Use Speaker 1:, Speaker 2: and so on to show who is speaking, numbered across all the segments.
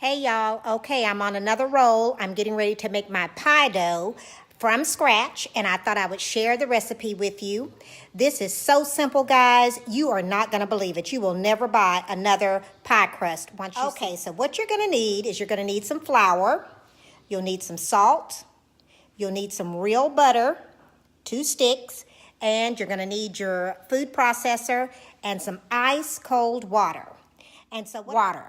Speaker 1: Hey y'all, okay, I'm on another roll. I'm getting ready to make my pie dough from scratch, and I thought I would share the recipe with you. This is so simple, guys. You are not going to believe it. You will never buy another pie crust once you see. So what you're going to need is you're going to need some flour. You'll need some salt. You'll need some real butter, 2 sticks, and you're going to need your food processor and some ice cold water. And so water.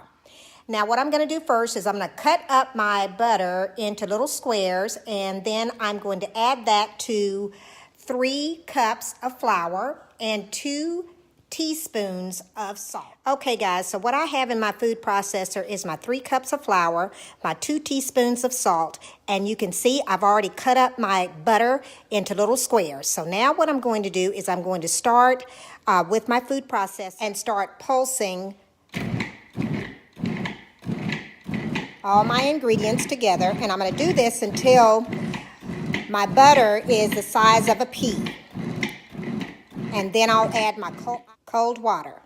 Speaker 1: Now what I'm going to do first is I'm going to cut up my butter into little squares, and then I'm going to add that to 3 cups of flour and 2 teaspoons of salt. Okay guys, so what I have in my food processor is my 3 cups of flour, my 2 teaspoons of salt, and you can see I've already cut up my butter into little squares. So now what I'm going to do is I'm going to start with my food processor and start pulsing all my ingredients together, and I'm going to do this until my butter is the size of a pea, and then I'll add my cold water.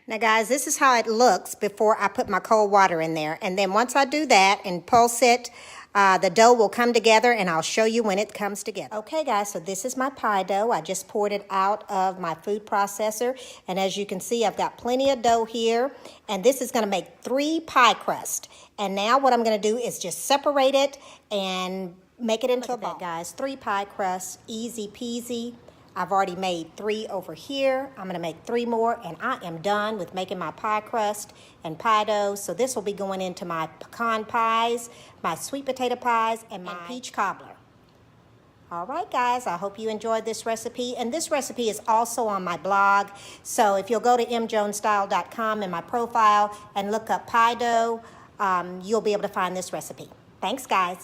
Speaker 1: Now guys, this is how it looks before I put my cold water in there, and then once I do that and pulse it, the dough will come together, and I'll show you when it comes together. Okay guys, so this is my pie dough. I just poured it out of my food processor, and as you can see, I've got plenty of dough here, and this is gonna make 3 pie crust. And now what I'm gonna do is just separate it and make it into a ball. Guys, 3 pie crusts, easy peasy. I've already made 3 over here. I'm gonna make 3 more, and I am done with making my pie crust and pie dough. So this will be going into my pecan pies, my sweet potato pies, and my peach cobbler. All right, guys, I hope you enjoyed this recipe. And this recipe is also on my blog. So if you'll go to mjonesstyle.com in my profile and look up pie dough, you'll be able to find this recipe. Thanks, guys.